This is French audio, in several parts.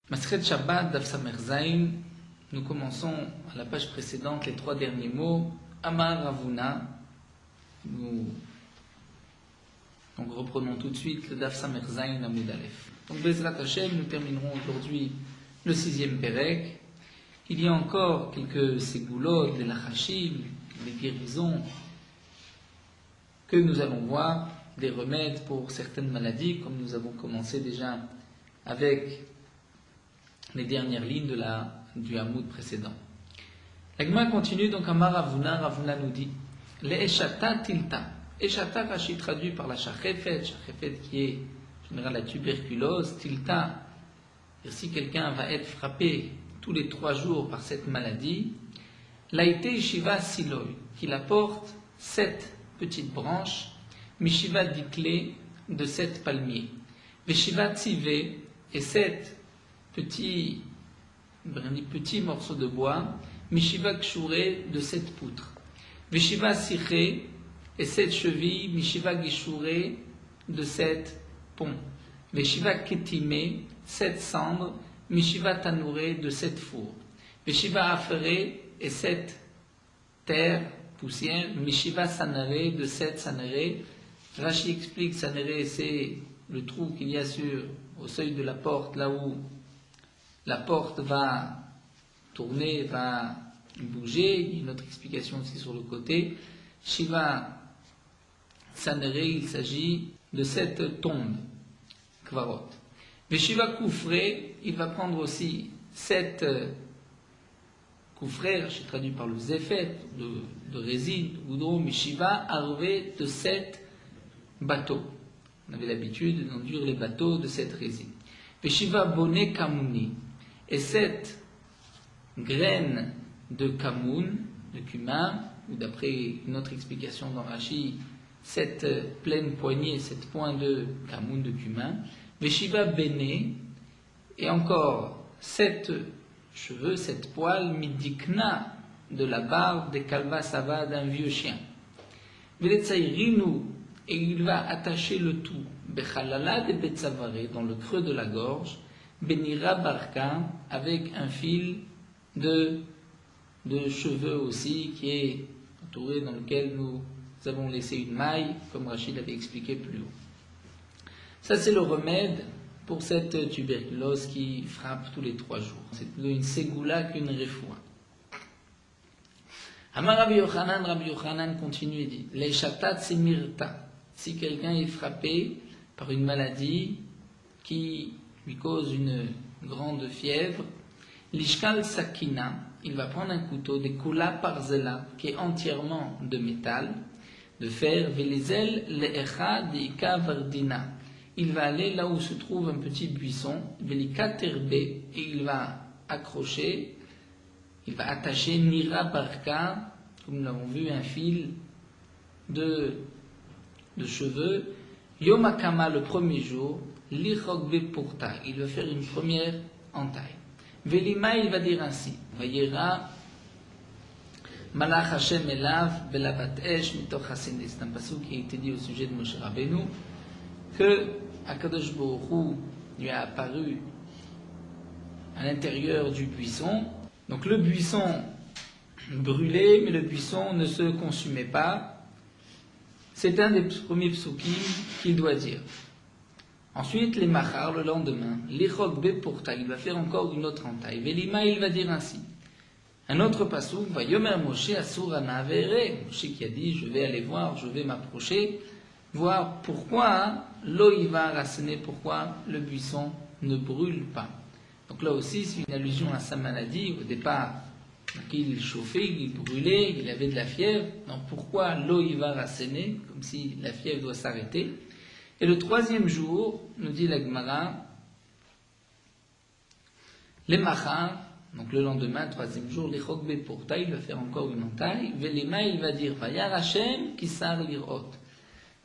Masechet Shabbat, Daf Samer Zayin, nous commençons à la page précédente les trois derniers mots. Amar Ravuna. Nous reprenons tout de suite le Daf Samer Zayin Amud Aleph. Donc Bezrat Hashem, nous terminerons aujourd'hui le 6e Pérek. Il y a encore quelques ségoulot, des lachashim, des guérisons que nous allons voir, des remèdes pour certaines maladies, comme nous avons commencé déjà avec les dernières lignes du Hamoud précédent. L'Agma continue donc à Ravuna. Ravuna nous dit le Eshata Tilta. Eshata, Rashi traduit par la Shachefet qui est en général la tuberculose. Tilta, si quelqu'un va être frappé tous les 3 jours par cette maladie, Laïté Shiva Siloy, qu'il apporte 7 petites branches, Mishiva Dikle de 7 palmiers, Veshiva Tzivé et 7 petits morceaux de bois, Mishiva Kshure de 7 poutres, Veshiva Siché et 7 chevilles, Mishiva Gishure de 7 ponts, Veshiva Ketime, 7 cendres, Mishiva Tanouré de 7 fours, Veshiva Aferé et 7 terres, poussière, Mishiva Sanare de 7 sanare. Rashi explique sanare, c'est le trou qu'il y a au seuil de la porte, là où la porte va tourner, va bouger. Il y a une autre explication aussi sur le côté. Shiva Sanare, il s'agit de 7 tombes, Kvarot. Veshiva Koufré, il va prendre aussi 7 Koufré, je suis traduit par le Zefet, de résine, de goudron, Mishiva Arvé de 7 bateaux. On avait l'habitude d'enduire les bateaux de cette résine. Veshiva Boné Kamouni, et 7 graines de Kamoun, de cumin, ou d'après une autre explication dans Rashi, 7 pleines poignées, 7 points de Kamoun, de cumin. Veshiva Béné, et encore 7 cheveux, 7 poils, midikna, de la barbe des kalvasava d'un vieux chien. Veletsairinu, et il va attacher le tout, bechalala de betsavaré, dans le creux de la gorge, benira barka, avec un fil de cheveux aussi, qui est entouré, dans lequel nous avons laissé une maille, comme Rachid avait expliqué plus haut. Ça, c'est le remède pour cette tuberculose qui frappe tous les 3 jours. C'est plutôt une ségoula qu'une refoua. Amar Rabbi Yochanan continue et dit Leishatat semirta. Si quelqu'un est frappé par une maladie qui lui cause une grande fièvre, Lishkal Sakina, il va prendre un couteau de Kula Parzela, qui est entièrement de métal, de fer, Velizel Leecha Deika Vardina. Il va aller là où se trouve un petit buisson, Velika Terbe, et il va accrocher, il va attacher Nira Barka, comme nous l'avons vu, un fil de cheveux, Yomakama le premier jour, Lichogbe Pourta, il va faire une première entaille. Velima, il va dire ainsi, Vayera Malach Hashem Elav Belavat Esh Mitoch Hasene. C'est un passage qui a été dit au sujet de Moshe Rabbeinu, que Akadosh Baruch Hu lui a apparu à l'intérieur du buisson. Donc le buisson brûlait, mais le buisson ne se consumait pas. C'est un des premiers psukim qu'il doit dire. Ensuite, les machar, le lendemain, l'Ichok Beporta, il va faire encore une autre entaille. Velima, il va dire ainsi. Un autre pasuk, va Yomer Moshe Asurana Vere. Moshe qui a dit, je vais aller voir, je vais m'approcher, voir pourquoi l'oïva rassené, pourquoi le buisson ne brûle pas. Donc là aussi, c'est une allusion à sa maladie. Au départ, il chauffait, il brûlait, il avait de la fièvre. Donc pourquoi l'oïva rassené, comme si la fièvre doit s'arrêter. Et le 3e jour, nous dit la Gemara, les machar, donc le lendemain, 3e jour, les chokbe porta, il va faire encore une entaille. Velema, il va dire, Vayar Hashem kisar lirot.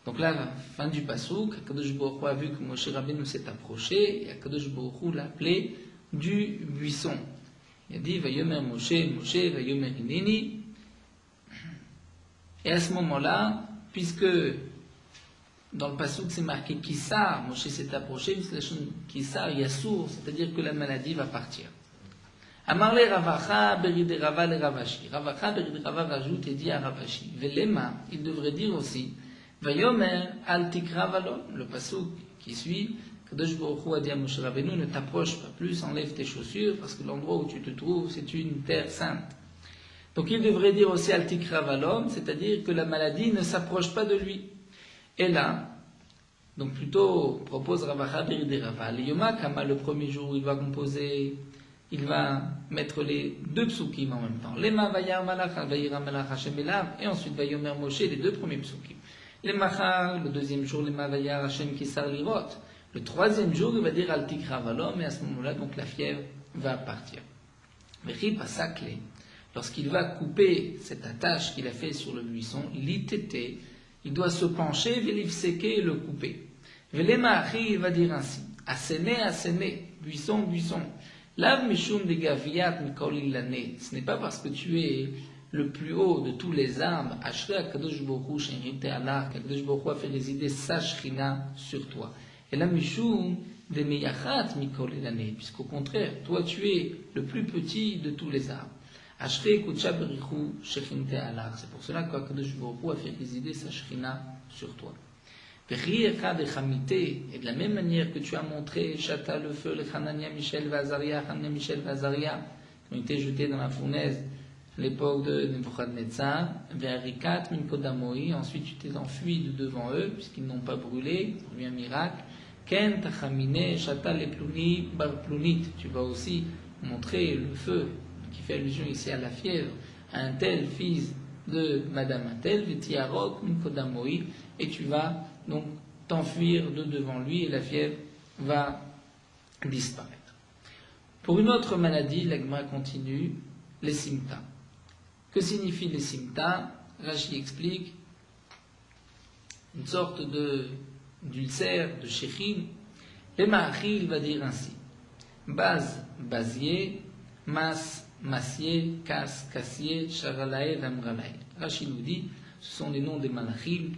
Donc là, fin du pasuk, Akadosh Baruch Hu a vu que Moshe Rabbeinu s'est approché, et Akadosh Baruch Hu l'a appelé du buisson. Il a dit, Vayomer Moshe, Vayomer Hineni. Et à ce moment-là, puisque dans le passouk, c'est marqué Kissar, Moshe s'est approché, Kissar Yassour, c'est-à-dire que la maladie va partir. Amarle Ravacha Beride Rava le Ravashi. Ravacha Beride Rava rajoute et dit à Ravashi. Velema, il devrait dire aussi, Vayomer al tikra valon, le passouk qui suit, Kadosh Baruch Hu a dit à Moshe Rabbeinu, ne t'approche pas plus, enlève tes chaussures, parce que l'endroit où tu te trouves, c'est une terre sainte. Donc il devrait dire aussi al tikra valon, c'est-à-dire que la maladie ne s'approche pas de lui. Et là, donc plutôt propose Ravacha Beride Rava. Le Yoma Kama, le premier jour où il va composer, il va mettre les deux psukim en même temps. Lema vayar malach vayira malach Hashem elav, et ensuite vayomer Moshe, les deux premiers psukim. Lema le deuxième jour, lema vayar Hashem kisar lirot. Le troisième jour, il va dire al tikra valom, et à ce moment-là, donc la fièvre va partir. Vechi pasakle, lorsqu'il va couper cette attache qu'il a fait sur le buisson, l'itete, il doit se pencher, velivseke, et le couper. Velema achi, il va dire ainsi, asene, buisson, buisson. Lav mishum de gaviat mikol ilane. Ce n'est pas parce que tu es le plus haut de tous les arbres, Ashrei HaKadosh Baruch Hu shenite alach, qu'Akadosh Baruch Hu a fait résider sa shrina sur toi. Et la mishum de meyachat mikol ilane, puisqu'au contraire, toi tu es le plus petit de tous les arbres. Ashrei kutsha berichu shenite alach. C'est pour cela qu'Akadosh Baruch Hu a fait résider sa shrina sur toi. Et de la même manière que tu as montré, Chata, le feu, le Hanania, Michel, Vazaria, Hanania, Michel, Vazaria, qui ont été jetés dans la fournaise à l'époque de Nebuchadnezzar, vers Rikat, Minkodamoi, ensuite tu t'es enfui de devant eux, puisqu'ils n'ont pas brûlé, pour lui un miracle. Ken, Tachamine, Chata, les Pluni, Barplunit, tu vas aussi montrer le feu, qui fait allusion ici à la fièvre, à un tel fils de Madame Atel, Vetiarok, Minkodamoi, et tu vas donc t'enfuir de devant lui et la fièvre va disparaître. Pour une autre maladie, l'Agma continue, les simta. Que signifient les simta? Rashi explique une sorte d'ulcère, de shechin. Les ma'achi, il va dire ainsi. Baz, bazier, mas, massier, kas, kassier, sharalae, ramralae. Rashi nous dit, ce sont les noms des malachim.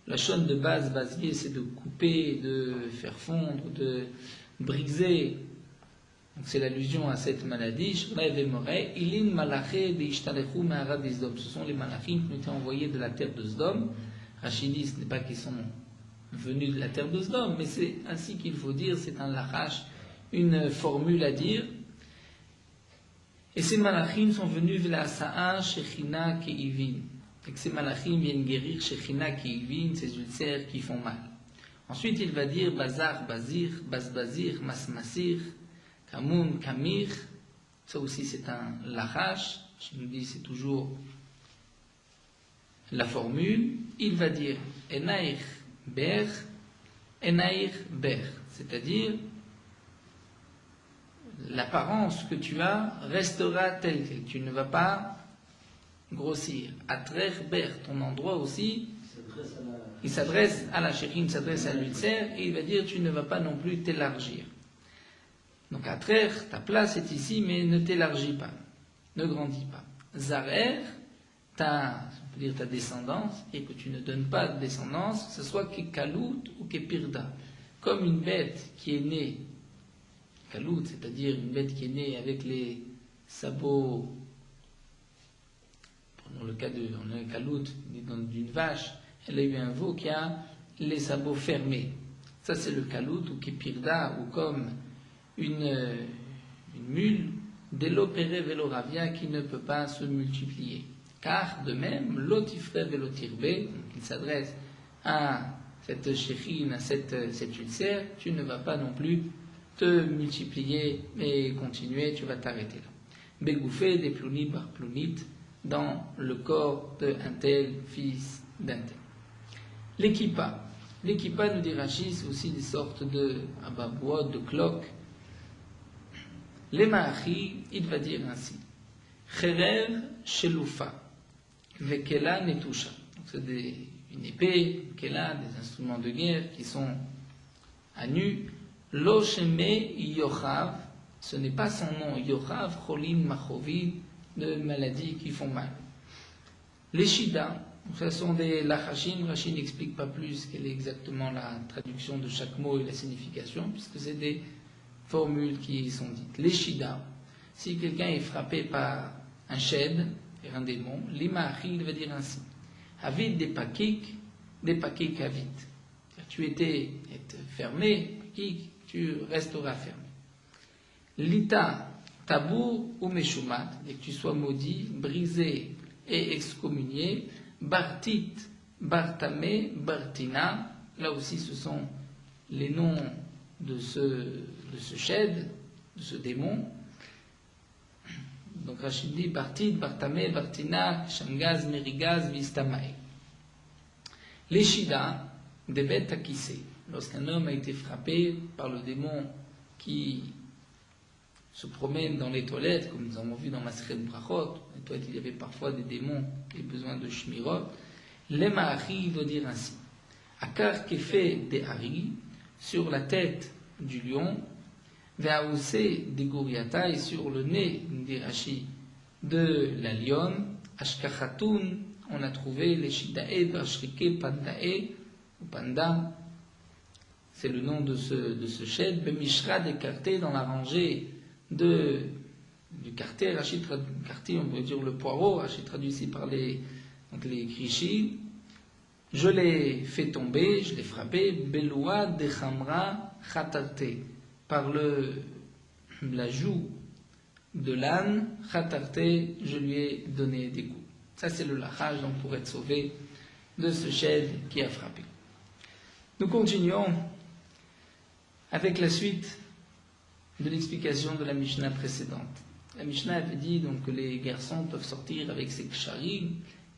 La chaîne de base, basier, c'est de couper, de faire fondre, de briser. Donc c'est l'allusion à cette maladie. Ce sont les malachim qui ont été envoyés de la terre de Sdom. Rachid dit, ce n'est pas qu'ils sont venus de la terre de Sdom, mais c'est ainsi qu'il faut dire, c'est un lachash, une formule à dire. Et ces malachim sont venus v'la sa'a shechina ke'ivin. Et que ces malachim viennent guérir Shechina Keivin, ces ulcères qui font mal. Ensuite, il va dire Bazar, Bazir, Bazbazir, Masmasir, Kamoun, Kamir. Ça aussi, c'est un lachash. Je nous dis, c'est toujours la formule. Il va dire Enaïr Ber, Enaïr Ber. C'est-à-dire, l'apparence que tu as restera telle qu'elle. Tu ne vas pas grossir. Atrer ber, ton endroit aussi, il s'adresse à la shechine, il s'adresse à l'ulcère, et il va dire tu ne vas pas non plus t'élargir. Donc atrer, ta place est ici, mais ne t'élargis pas, ne grandis pas. Zarer, on peut dire ta descendance, et que tu ne donnes pas de descendance, que ce soit kekalout ou kepirda, comme une bête qui est née, kalout, c'est-à-dire une bête qui est née avec les sabots. Dans le cas d'un kalout, d'une vache, elle a eu un veau qui a les sabots fermés. Ça, c'est le kalout ou kepirda, ou comme une mule, délopéré véloravia qui ne peut pas se multiplier. Car, de même, l'otifre vélotirbe, il s'adresse à cette shechine, à cet ulcère, tu ne vas pas non plus te multiplier et continuer, tu vas t'arrêter là. Begouffé, des plunit, bar plunit, dans le corps d'un tel fils d'un tel. L'équipa, nous dit Rashi, c'est aussi des sortes de ababouot, de cloques. Les ma'achi, il va dire ainsi. Cherev shelufa, vekela netusha. Donc c'est une épée, vekela, des instruments de guerre qui sont à nu. Lo sheme yochav, ce n'est pas son nom, yochav cholim machovid, de maladies qui font mal. Les shida, Donc, ce sont des lachashim. Rashi n'explique pas plus quelle est exactement la traduction de chaque mot et la signification, puisque c'est des formules qui sont dites. Les shida, si quelqu'un est frappé par un shed, un démon, l'imahil veut dire ainsi. Avid des pakik avid. Tu étais fermé, tu resteras fermé. Lita, tabour ou meshumat, dès que tu sois maudit, brisé et excommunié, bartit, bartamé, bartina, là aussi ce sont les noms de ce shed, de ce démon. Donc Rachid dit Bartit, Bartamé, Bartina, Shamgaz, Merigaz, Vistamae. Les Shida, des bêtes acquissées. Lorsqu'un homme a été frappé par le démon qui se promène dans les toilettes, comme nous avons vu dans Maseret Brachot, les toilettes il y avait parfois des démons qui avaient besoin de Shmirot, les Ma'ari veut dire ainsi. Akar Kefe des Hari, sur la tête du lion, Ve'aousé des Gouriata, sur le nez d'Irachi de la lionne, Ashkachatoun, on a trouvé les Shidae, Vashrike, Pandae, ou Panda, c'est le nom de ce shed, Bemishra d'écarté dans la rangée du quartier, quartier, on peut dire le poireau, Rachid traduit ici par les krishis. Je l'ai fait tomber, je l'ai frappé, Beloua de Khamra Khatarte, par la joue de l'âne, Khatarte, je lui ai donné des coups. Ça c'est le lachage, donc pour être sauvé de ce shed qui a frappé. Nous continuons avec la suite de l'explication de la Mishnah précédente. La Mishnah avait dit donc que les garçons peuvent sortir avec ses ksharim.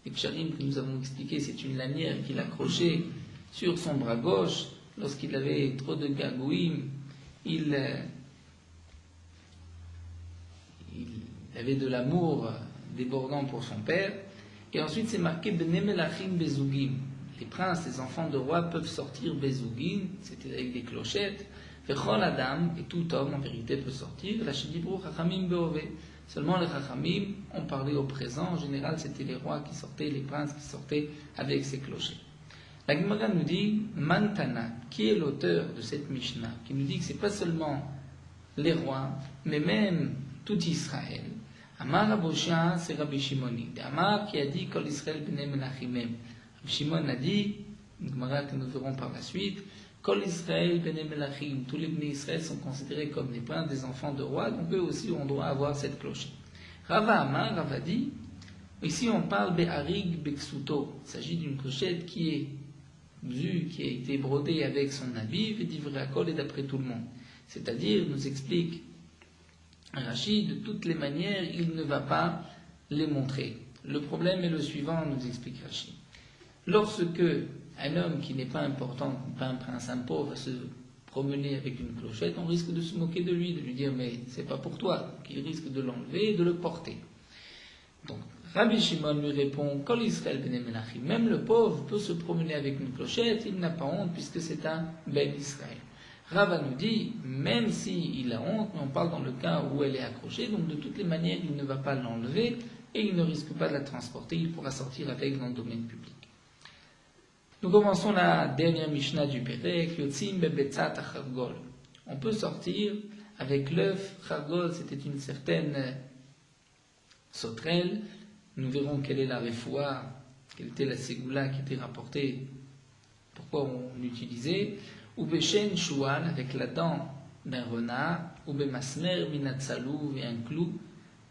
Les ksharim que nous avons expliqué, c'est une lanière qu'il accrochait sur son bras gauche lorsqu'il avait trop de gagouim. Il avait de l'amour débordant pour son père. Et ensuite, c'est marqué Bnei Melachim Bezugim. Les princes, les enfants de rois peuvent sortir Bezugim, c'était avec des clochettes. Vechol Adam, et tout homme en vérité peut sortir. La Shedibru Chachamim Beove. Seulement les Chachamim ont parlé au présent. En général, c'était les rois qui sortaient, les princes qui sortaient avec ces clochettes. La Gemara nous dit, Mantana, qui est l'auteur de cette Mishnah, qui nous dit que ce n'est pas seulement les rois, mais même tout Israël. Amar Abosha, c'est Rabbi Shimoni. Amar qui a dit Kol Israël b'nei Menachimem. Rabbi Shimon a dit, Gemara que nous verrons par la suite, Kol Israël b'nei Melachim. Tous les Bnei Israël sont considérés comme des princes, des enfants de rois, donc eux aussi on doit avoir cette clochette. Rava Amar, Rava dit, ici on parle Be'arig Beksuto. Il s'agit d'une clochette qui est qui a été brodée avec son habit, Vedivrei et d'après tout le monde. C'est-à-dire, nous explique Rachid, de toutes les manières, il ne va pas les montrer. Le problème est le suivant, nous explique Rachid. Lorsque un homme qui n'est pas important, pas un prince, un pauvre, va se promener avec une clochette, on risque de se moquer de lui, de lui dire mais c'est pas pour toi, donc il risque de l'enlever et de le porter. Donc Rabbi Shimon lui répond, Kol Israël b'nei Menachim, même le pauvre peut se promener avec une clochette, il n'a pas honte puisque c'est un Ben Israël. Rava nous dit, même s'il a honte, mais on parle dans le cas où elle est accrochée, donc de toutes les manières il ne va pas l'enlever et il ne risque pas de la transporter, il pourra sortir avec dans le domaine public. Nous commençons la dernière Mishnah du Perek, Yotzim bebetzat achargol. On peut sortir avec l'œuf, chargol c'était une certaine sauterelle. Nous verrons quelle est la refoua, quelle était la ségoula qui était rapportée, pourquoi on l'utilisait. Ou beshen choual, avec la dent d'un renard, ou bemasmer minatzalou, et un clou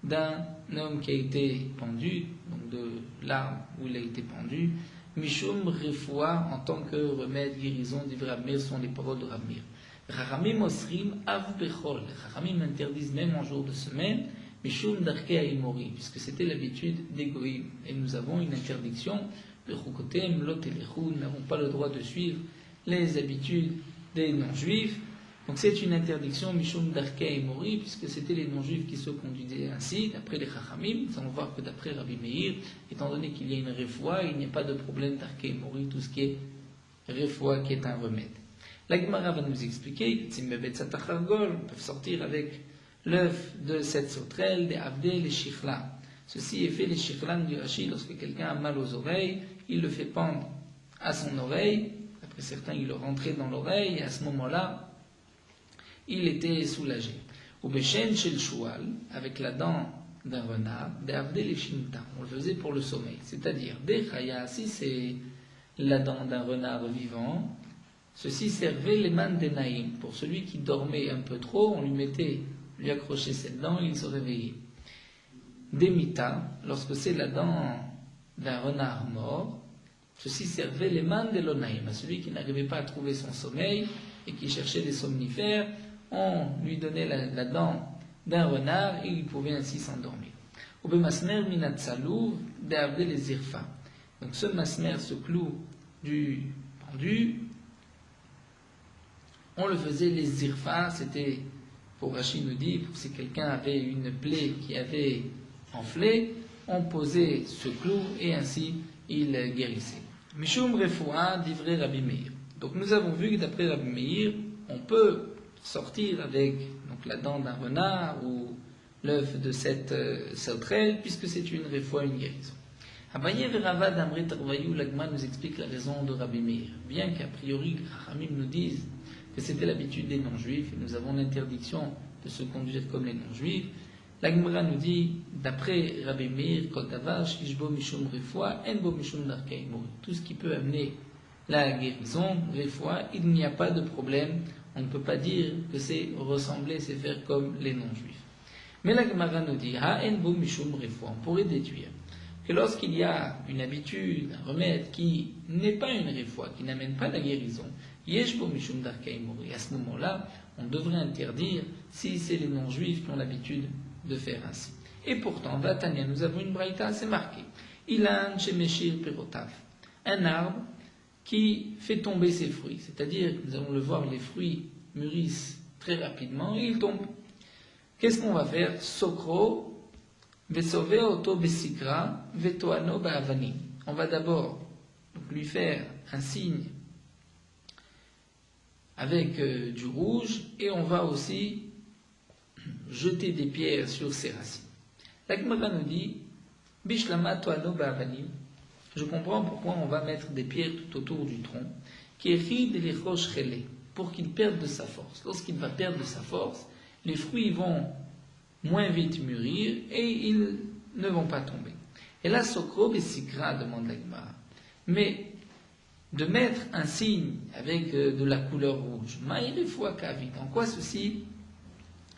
d'un homme qui a été pendu, donc de l'arbre où il a été pendu. Mishum refoua, en tant que remède, guérison, d'Ivra Rabmir, sont les paroles de Rabmir. Chachamim osrim av bechol. Chachamim interdisent même en jour de semaine, Mishum darkei haimori, puisque c'était l'habitude des goïms. Et nous avons une interdiction, bechukotem lot elechu, nous n'avons pas le droit de suivre les habitudes des non-juifs. Donc c'est une interdiction, Mishum darkei haimori, puisque c'était les non-juifs qui se conduisaient ainsi, d'après les Chachamim. Nous allons voir que d'après Rabbi Meir, étant donné qu'il y a une refoua, il n'y a pas de problème darkei haimori, tout ce qui est refoua qui est un remède. La Gemara va nous expliquer que Tzimbebetzat achargol peuvent sortir avec l'œuf de cette sauterelle, des avdé, les shichla. Ceci est fait les shichlan du Rashi lorsque quelqu'un a mal aux oreilles, il le fait pendre à son oreille. Après certains, il le rentrait dans l'oreille, et à ce moment-là, il était soulagé. Ou Beshen chez le choual, avec la dent d'un renard, d'Avdel et Shinta. On le faisait pour le sommeil. C'est-à-dire, des Chaya, si c'est la dent d'un renard vivant, ceci servait les man des naïm. Pour celui qui dormait un peu trop, on lui accrochait cette dent, il se réveillait. Des Mita, lorsque c'est la dent d'un renard mort, ceci servait les man de l'onaïm, à celui qui n'arrivait pas à trouver son sommeil et qui cherchait des somnifères, on lui donnait la dent d'un renard et il pouvait ainsi s'endormir. Oube masmer minat salouv d'Avdel les zirfa. Donc ce masmer, ce clou du pendu, on le faisait les zirfa, c'était, pour Rachid nous dit, si quelqu'un avait une plaie qui avait enflé, on posait ce clou et ainsi il guérissait. Mishum refoua d'ivrei Rabbi Meir. Donc nous avons vu que d'après Rabbi Meir, on peut sortir avec donc, la dent d'un renard ou l'œuf de cette sauterelle, puisque c'est une refoua, une guérison. Abaye Verava d'Amrit Arvayou, l'Agma nous explique la raison de Rabbi Meir. Bien qu'a priori, Rachamim nous disent que c'était l'habitude des non-juifs, et nous avons l'interdiction de se conduire comme les non-juifs, l'Agmara nous dit, d'après Rabbi Meir, Kol Davar, Shishbo Mishum Refoua, Enbo Mishum Darkei Mori. Tout ce qui peut amener la guérison, Refoua, il n'y a pas de problème. On ne peut pas dire que c'est ressembler, c'est faire comme les non-juifs. Mais la Gemara nous dit, Ha'enbo mishum refoua. On pourrait déduire que lorsqu'il y a une habitude, un remède qui n'est pas une refoua, qui n'amène pas la guérison, yeshbo mishum darkei mori. À ce moment-là, on devrait interdire si c'est les non-juifs qui ont l'habitude de faire ainsi. Et pourtant, Vatania, nous avons une braïta assez marquée. Ilan shemeshir perotav. Un arbre qui fait tomber ses fruits. C'est-à-dire, nous allons le voir, les fruits mûrissent très rapidement et ils tombent. Qu'est-ce qu'on va faire? Sokro, vesove auto besikra, vetoano ba'avani. On va d'abord lui faire un signe avec du rouge et on va aussi jeter des pierres sur ses racines. La Gemara nous dit, bishlama toano ba'avani. Je comprends pourquoi on va mettre des pierres tout autour du tronc, qui est pour qu'il perde de sa force. Lorsqu'il va perdre de sa force, les fruits vont moins vite mûrir et ils ne vont pas tomber. Et là, Sokro Bessikra demande la Gemara. Mais de mettre un signe avec de la couleur rouge, en quoi ceci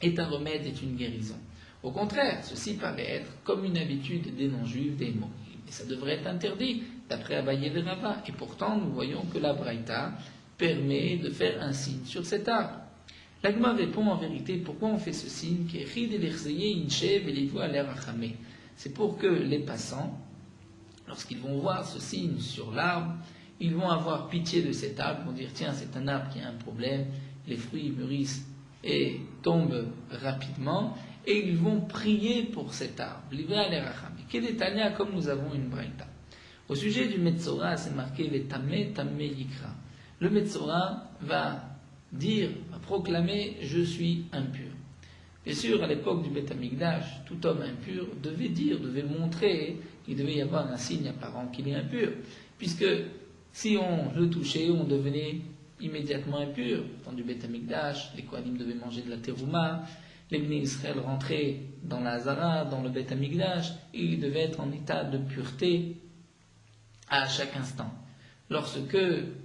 est un remède, est une guérison? Au contraire, ceci paraît être comme une habitude des non-juifs, des mots. Et ça devrait être interdit, d'après Abaye et Rava. Et pourtant, nous voyons que la Braïta permet de faire un signe sur cet arbre. L'Agma répond en vérité, pourquoi on fait ce signe? C'est pour que les passants, lorsqu'ils vont voir ce signe sur l'arbre, ils vont avoir pitié de cet arbre, ils vont dire, tiens, c'est un arbre qui a un problème, les fruits mûrissent et tombent rapidement, et ils vont prier pour cet arbre. Kedetania, comme nous avons une braïta. Au sujet du Metzora, c'est marqué le Tamé Tamé Yikra. Le Metzora va dire, va proclamer, je suis impur. Bien sûr, à l'époque du Beth Amikdash, tout homme impur devait dire, devait montrer qu'il devait y avoir un signe apparent qu'il est impur, puisque si on le touchait, on devenait immédiatement impur. Dans du Beth Amikdash, les Kohanim devaient manger de la terouma, les Bnei Israël rentraient dans la Hazara, dans le Beth Amikdash, et ils devaient être en état de pureté à chaque instant. Lorsque,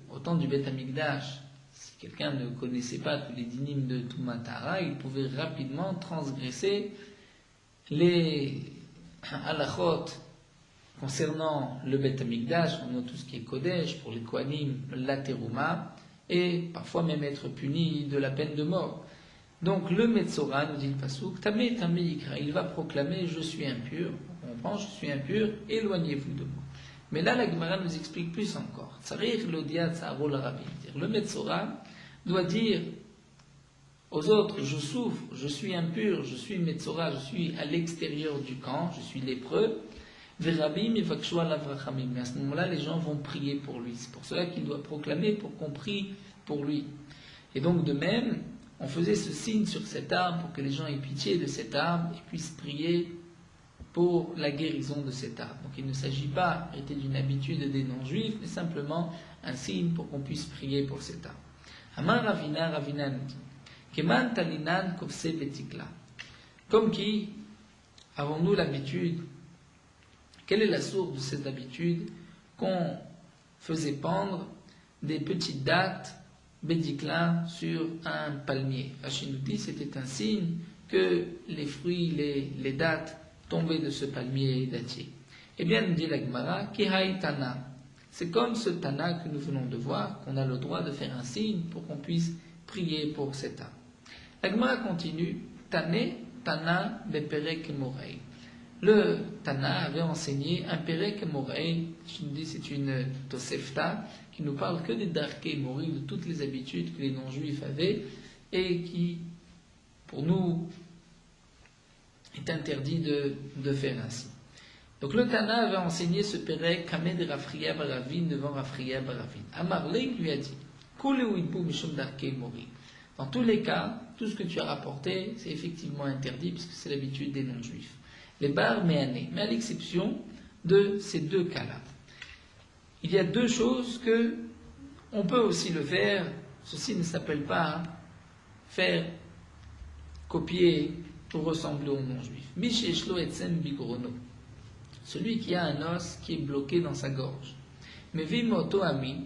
au temps du Beth Amikdash, si quelqu'un ne connaissait pas tous les dynimes de Tumatara, il pouvait rapidement transgresser les halachot concernant le Beth Amikdash, on a tout ce qui est Kodesh, pour les Kohanim, la terouma, et parfois même être puni de la peine de mort. Donc le Metzora, nous dit le Passouk, Tamé Tamé Yikra, il va proclamer, je suis impur, on comprend, je suis impur, éloignez-vous de moi. Mais là, la Gemara nous explique plus encore. Le Metzora doit dire aux autres, je souffre, je suis impur, je suis Metzora, je suis à l'extérieur du camp, je suis lépreux. Mais à ce moment-là, les gens vont prier pour lui. C'est pour cela qu'il doit proclamer pour qu'on prie pour lui. Et donc de même, on faisait ce signe sur cet arbre pour que les gens aient pitié de cet arbre et puissent prier pour la guérison de cet arbre. Donc il ne s'agit pas d'une habitude des non-juifs, mais simplement un signe pour qu'on puisse prier pour cet arbre. Amar Ravina nous dit, Keman talinan kofse betikla. Comme qui avons-nous l'habitude, quelle est la source de cette habitude qu'on faisait pendre des petites dattes bédicla sur un palmier. Rachid nous dit c'était un signe que les fruits, les dattes tombaient de ce palmier dattier. Eh bien, nous dit la Gemara, Kihai Tana. C'est comme ce Tana que nous venons de voir, qu'on a le droit de faire un signe pour qu'on puisse prier pour cet arbre. La Gemara continue, Tane, Tana, Beperek Morei. Le Tana avait enseigné un Perek Morei, je nous dis c'est une Tosefta, qui nous parle que des Darkei Mori, de toutes les habitudes que les non-juifs avaient, et qui, pour nous, est interdit de faire ainsi. Donc le Tana avait enseigné ce Perek Kamed Rafria Baravin devant Rafria Baravin. Amarle lui a dit, Mishum Darkei Mori. Dans tous les cas, tout ce que tu as rapporté, c'est effectivement interdit, puisque c'est l'habitude des non-juifs. Les bar méané, mais à l'exception de ces deux cas-là. Il y a deux choses que on peut aussi le faire. Ceci ne s'appelle pas faire copier pour ressembler aux non-juifs. Misheshlo etzem bigrono. Celui qui a un os qui est bloqué dans sa gorge. Mais vimoto ami,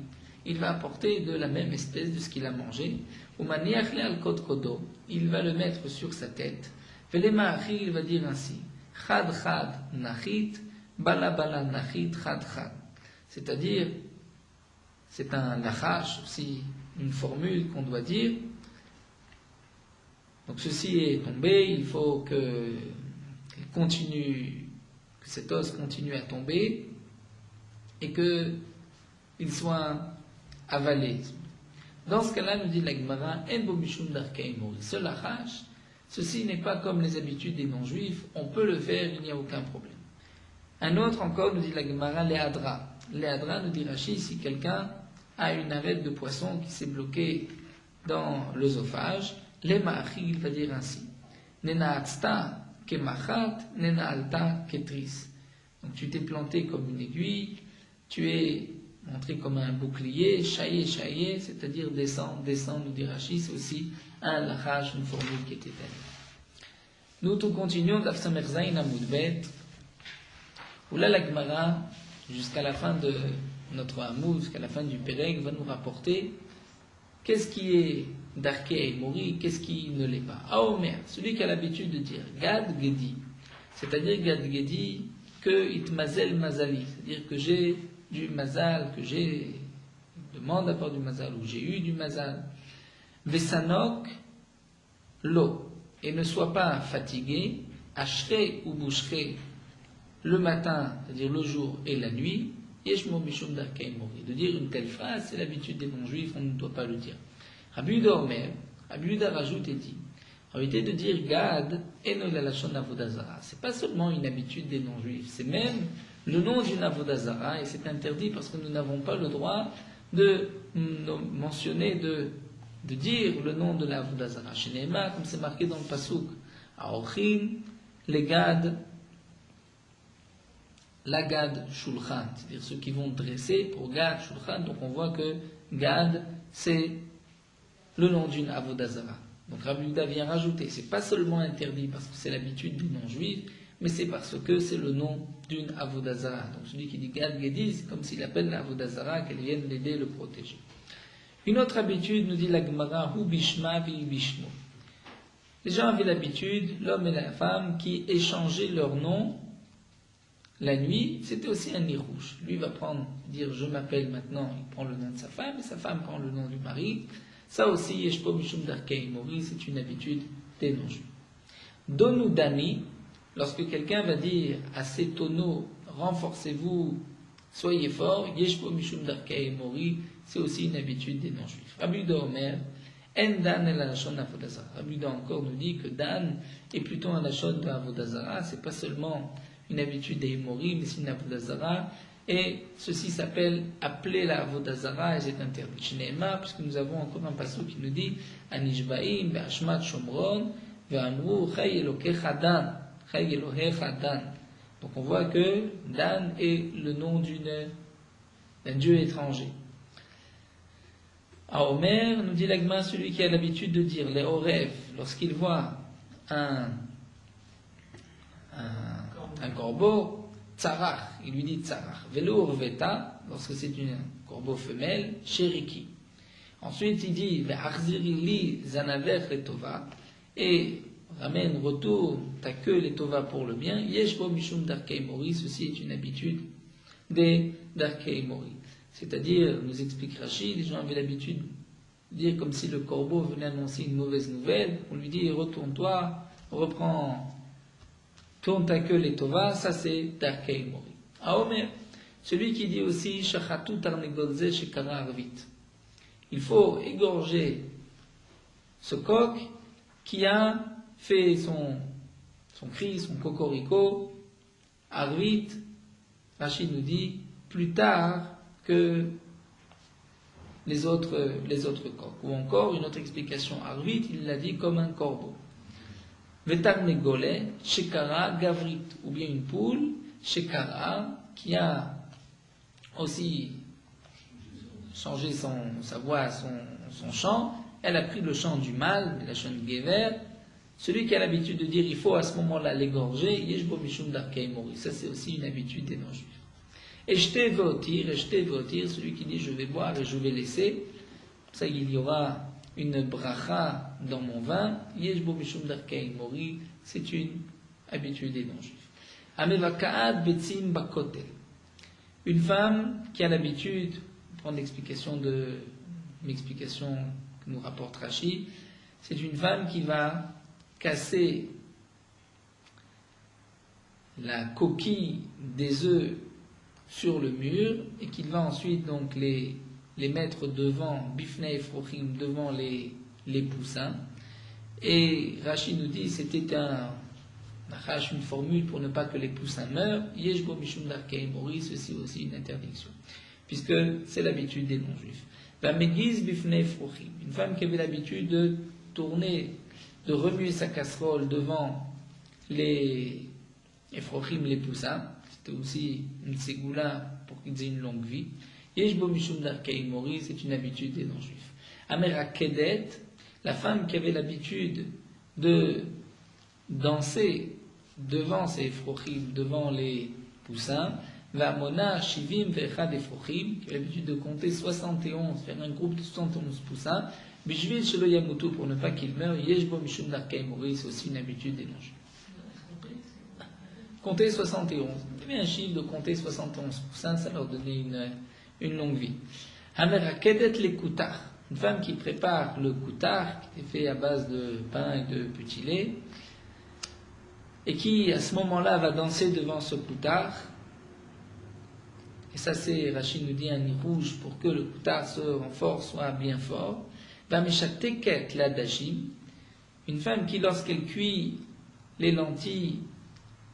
il va apporter de la même espèce de ce qu'il a mangé. Umaniachle al kod kodo, il va le mettre sur sa tête. Velemaachi, il va dire ainsi. Chad chad nachit, bala bala nachit, chad chad. C'est-à-dire, c'est un lachash, aussi une formule qu'on doit dire. Donc ceci est tombé, il faut que cet os continue à tomber et qu'il soit avalé. Dans ce cas-là, nous dit la Gemara, en bo mishum darkei mori. Ce lachash, ceci n'est pas comme les habitudes des non-juifs, on peut le faire, il n'y a aucun problème. Un autre encore nous dit la Gemara, Léadra. Léadra nous dit Rachid, si quelqu'un a une arête de poisson qui s'est bloquée dans l'œsophage, Léma'achi, il va dire ainsi. Nena atsta kemachat, nena alta ketris. Donc tu t'es planté comme une aiguille, tu es montré comme un bouclier, chaillé, c'est-à-dire descend, nous dit Rachid, c'est aussi un lachage, une formule qui était telle. Nous continuons d'Afsamer Zayn Amoudbet, où là la Gemara, jusqu'à la fin de notre Hamoud, jusqu'à la fin du Perek, va nous rapporter qu'est-ce qui est Darkei Mori, qu'est-ce qui ne l'est pas. Aomer, celui qui a l'habitude de dire Gad Gedi, c'est-à-dire Gad Gedi, que Itmazel Mazali, c'est-à-dire que j'ai du mazal, que j'ai demande d'avoir du mazal, ou j'ai eu du mazal. Vesanok lo, et ne sois pas fatigué, ashre ou boucherai le matin, c'est-à-dire le jour et la nuit, yeshmo mishum darkei mori. De dire une telle phrase, c'est l'habitude des non-juifs, on ne doit pas le dire. Rabbi Yehuda Omer, Rabbi Yehuda rajoute et dit, en réalité de dire Gad eno la lashon avodazara, c'est pas seulement une habitude des non-juifs, c'est même le nom d'une avodazara, et c'est interdit parce que nous n'avons pas le droit de mentionner, de dire le nom de l'avodazara. Chez Nehema, comme c'est marqué dans le Pasuk, Aochin, les Gad, la Gad Shulchan, c'est-à-dire ceux qui vont dresser pour Gad Shulchan, donc on voit que Gad, c'est le nom d'une avodazara. Donc Rabbi Yehuda vient rajouter, c'est pas seulement interdit parce que c'est l'habitude des non-juifs, mais c'est parce que c'est le nom d'une avodazara. Donc celui qui dit Gad Gedi, c'est comme s'il appelle l'avodazara, qu'elle vienne l'aider, le protéger. Une autre habitude, nous dit la Gemara, Hu bishma vi bishmo. Les gens avaient l'habitude, l'homme et la femme, qui échangeaient leur nom la nuit, c'était aussi un nirouche. Lui va dire je m'appelle maintenant, il prend le nom de sa femme, et sa femme prend le nom du mari. Ça aussi, Yeshpo Mishum Darkei Mori, c'est une habitude des non-juifs. Donu Dani, lorsque quelqu'un va dire à ces tonneaux, renforcez-vous, soyez forts, Yeshpo Mishum Darkei Mori, c'est aussi une habitude des non-juifs. Rabbi Yehuda Omer, En Dan el Lashon Avodazara. Rabbi Yehuda encore nous dit que Dan est plutôt un Lashon de Avodazara, c'est pas seulement une habitude des Mori, mais c'est une Avodazara. Et ceci s'appelle appeler la Avodazara et c'est interdit. Chez Nehema, puisque nous avons encore un passage qui nous dit Anishbaim, Be'ashmat Shomron, Ve'amru, Chay Elokecha Dan, Chay Elohecha Dan. Donc on voit que Dan est le nom d'un dieu étranger. À Omer, nous dit l'Agma, celui qui a l'habitude de dire les Orev, lorsqu'il voit un corbeau, Tsarach, il lui dit Tsarach. Velo Urveta, lorsque c'est un corbeau femelle, Cheriki. Ensuite, il dit Ve'achzirili Zanaver Letova, et ramène, retourne ta queue Letova pour le bien. Yeshbo Mishum Darkei Mori, ceci est une habitude des Darkei Mori. C'est-à-dire, nous explique Rachid, les gens avaient l'habitude de dire comme si le corbeau venait annoncer une mauvaise nouvelle. On lui dit retourne-toi, tourne ta queue Letova, ça c'est Darkei Mori. À Omer, celui qui dit aussi Shachatu Tarnegolze Shekara Arvit. Il faut égorger ce coq qui a fait son cri, son cocorico, Arvit, Rachid nous dit, plus tard que les autres coqs. Ou encore, une autre explication, Arvit, il l'a dit comme un corbeau. Vetarnegole, Shekara, Gavrit, ou bien une poule, Shekara, qui a aussi changé sa voix, son chant, elle a pris le chant du mâle, de la chaîne Gever. Celui qui a l'habitude de dire il faut à ce moment-là l'égorger, Yeshbo Mishum Darkei Mori. Ça c'est aussi une habitude des non-juifs. Et jeter votir, celui qui dit je vais boire et je vais laisser, ça il y aura une bracha dans mon vin, Yeshbo Mishum Darkei Mori, c'est une habitude des non-juifs. Amevakaad Betzim Bakotel. Une femme qui a l'habitude, prendre l'explication que nous rapporte Rashi, c'est une femme qui va casser la coquille des œufs sur le mur et qu'il va ensuite donc les mettre devant Bifnei Frochim, devant les poussins. Et Rashi nous dit c'était une formule pour ne pas que les poussins meurent. Yeshbo Mishum Darkei Mori, ceci aussi une interdiction, puisque c'est l'habitude des non-juifs. Vamegiz Bifnei Frochim, une femme qui avait l'habitude de tourner, de remuer sa casserole devant les Frochim, les poussins. C'était aussi une ségoula pour qu'ils aient une longue vie. Yeshbo Mishum Darkei Mori, c'est une habitude des non-juifs. Amera Kedet, la femme qui avait l'habitude de danser devant ces Frochim, devant les poussins, Vamona Shivim Vechad Efrochim, qui avait l'habitude de compter 71, faire un groupe de 71 poussins, Bishvil Shelo Yamutu, pour ne pas qu'ils meurent, Yeshbo Mishum Darkei Mori, c'est aussi une habitude des non-juifs. Compter 71. Il y avait un chiffre de compter 71 poussins, ça leur donnait une longue vie. Amera Kedet le Koutar, une femme qui prépare le Koutar, qui est fait à base de pain et de petit lait, et qui, à ce moment-là, va danser devant ce Koutar. Et ça, c'est, Rachid nous dit, un nid rouge pour que le Koutar se renforce, soit bien fort. Vameshateket la dashim, une femme qui, lorsqu'elle cuit les lentilles,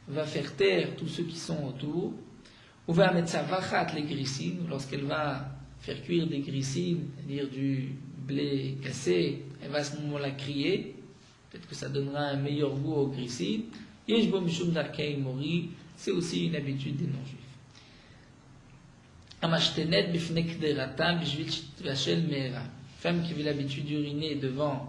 va faire taire tous ceux qui sont autour. Ou va mettre sa vachat les grissines, lorsqu'elle va faire cuire des grissines, c'est-à-dire du blé cassé, elle va à ce moment-là crier. Peut-être que ça donnera un meilleur goût aux grissines. Yeshbo Mishum Darkei Mori, c'est aussi une habitude des non-juifs. Amashtenet bifnei kderata bishvil vachel meera. Femme qui avait l'habitude d'uriner devant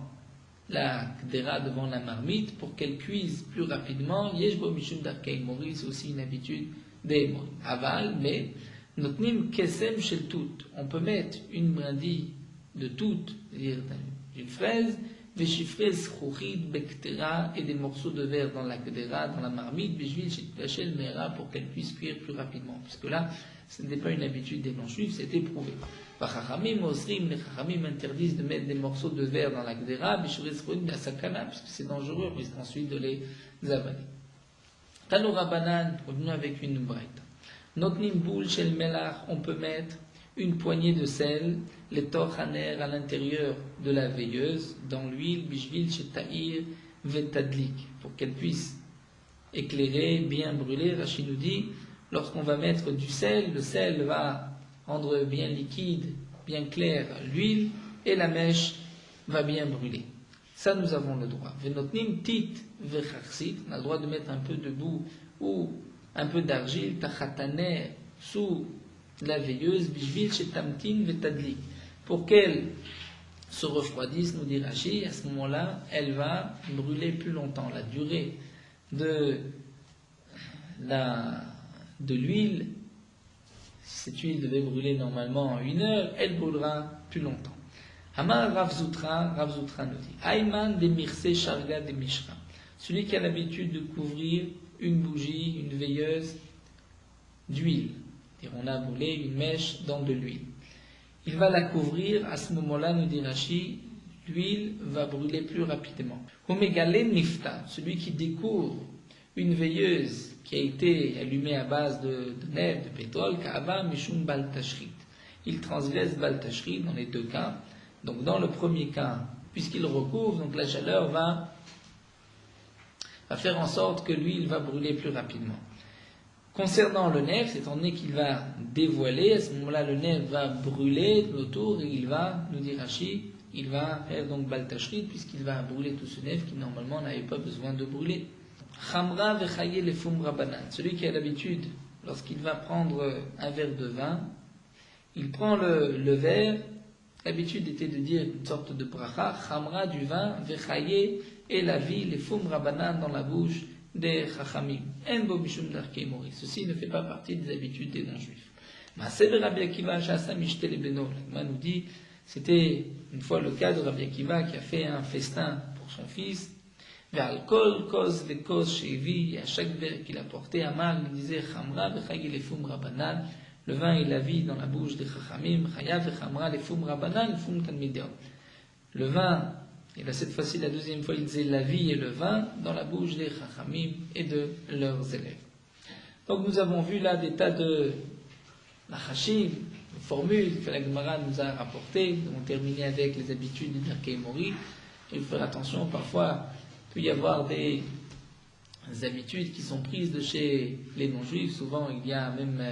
la kdera, devant la marmite, pour qu'elle cuise plus rapidement. Yeshbo Mishum Darkei Mori, c'est aussi une habitude des Mori. Aval, mais notnim kesem shel tout. On peut mettre une brindille de toute, c'est-à-dire d'une fraise, des chiffres chouchid bektera et des morceaux de verre dans la kedera, dans la marmite, bishvil shel meera, pour qu'elle puisse cuire plus rapidement. Puisque là, ce n'est pas une habitude des non-juifs, c'est éprouvé. Chachamim osrim, les chachamim interdisent de mettre des morceaux de verre dans la kedera, bishvil chouchid be'asakana, parce que c'est dangereux, puis ensuite de les avaler. Tanoura Banan, revenu avec une braïta. Notnim boul shel melach, on peut mettre une poignée de sel, les torchaner à l'intérieur de la veilleuse, dans l'huile, bishvil shetahir vetadlik, pour qu'elle puisse éclairer, bien brûler. Rachid nous dit, lorsqu'on va mettre du sel, le sel va rendre bien liquide, bien clair l'huile, et la mèche va bien brûler. Ça, nous avons le droit. Venotnim tit vecharsit, on a le droit de mettre un peu de boue ou un peu d'argile, tachatane, sous la veilleuse, bishvil shetamtin vetadlik, pour qu'elle se refroidisse, nous dit Rashi, à ce moment-là, elle va brûler plus longtemps. La durée de l'huile, si cette huile devait brûler normalement en 1 heure, elle brûlera plus longtemps. Amar Rav Zutra nous dit, Ayman de Mirse Sharga de Mishra, celui qui a l'habitude de couvrir une bougie, une veilleuse d'huile. On a brûlé une mèche dans de l'huile. Il va la couvrir, à ce moment-là, nous dit Rashi, l'huile va brûler plus rapidement. Omegale Nifta, celui qui découvre une veilleuse qui a été allumée à base de nef, de pétrole, Kaaba Mishum Baltashrit. Il transgresse Baltashrit dans les 2 cas. Donc dans le premier cas, puisqu'il recouvre, donc la chaleur va faire en sorte que l'huile va brûler plus rapidement. Concernant le nef, étant donné qu'il va dévoiler, à ce moment-là, le nef va brûler autour et il va, nous dit Rashi, il va faire donc Baltashrit, puisqu'il va brûler tout ce nef qui normalement n'avait pas besoin de brûler. Chamra vechaye lefum rabanan, celui qui a l'habitude, lorsqu'il va prendre un verre de vin, il prend le verre, l'habitude était de dire une sorte de bracha, chamra du vin, vechaye et la vie, lefum rabanan dans la bouche des chachamim. En bo mishum darkei mori. Ceci ne fait pas partie des habitudes des non-juifs. Maaseh de Rabbi Akiva shasa mishte lebeno. L'Agma nous dit, c'était une fois le cas de Rabbi Akiva qui a fait un festin pour son fils. Ve'al kol koz ve'koz shevi, à chaque verre qu'il a porté, Amal il disait chamra vechaye lefum rabanan. Le vin et la vie dans la bouche des chachamim. Chaya vechamra lefum rabanan lefum talmidei. Le vin, et là cette fois-ci, la deuxième fois, il disait la vie et le vin dans la bouche des chachamim et de leurs élèves. Donc nous avons vu là des tas de machashim, de formules que la Gemara nous a rapportées. Nous avons terminé avec les habitudes du Darkei Mori. Il faut faire attention, parfois il peut y avoir des habitudes qui sont prises de chez les non-juifs. Souvent il y a même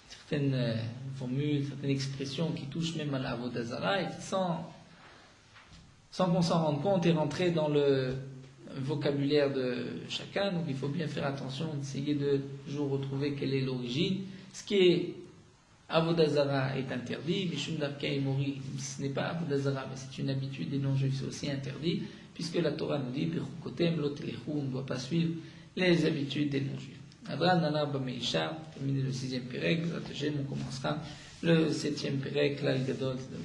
certaines formules, certaines expressions qui touchent même à la Avodah Zarah et qui sans qu'on s'en rende compte, et rentrer dans le vocabulaire de chacun. Donc il faut bien faire attention, d'essayer de toujours retrouver quelle est l'origine. Ce qui est Avodah Zarah est interdit, Mishum Darkei Mori, ce n'est pas Avodah Zarah, mais c'est une habitude des non-juifs, c'est aussi interdit, puisque la Torah nous dit, Bechukotem lo telechu, on ne doit pas suivre les habitudes des non-juifs. Abraham Nanar Bameisha, terminé le 6e Pérec, on commencera le 7e Pérec, là, le Gadol, demain.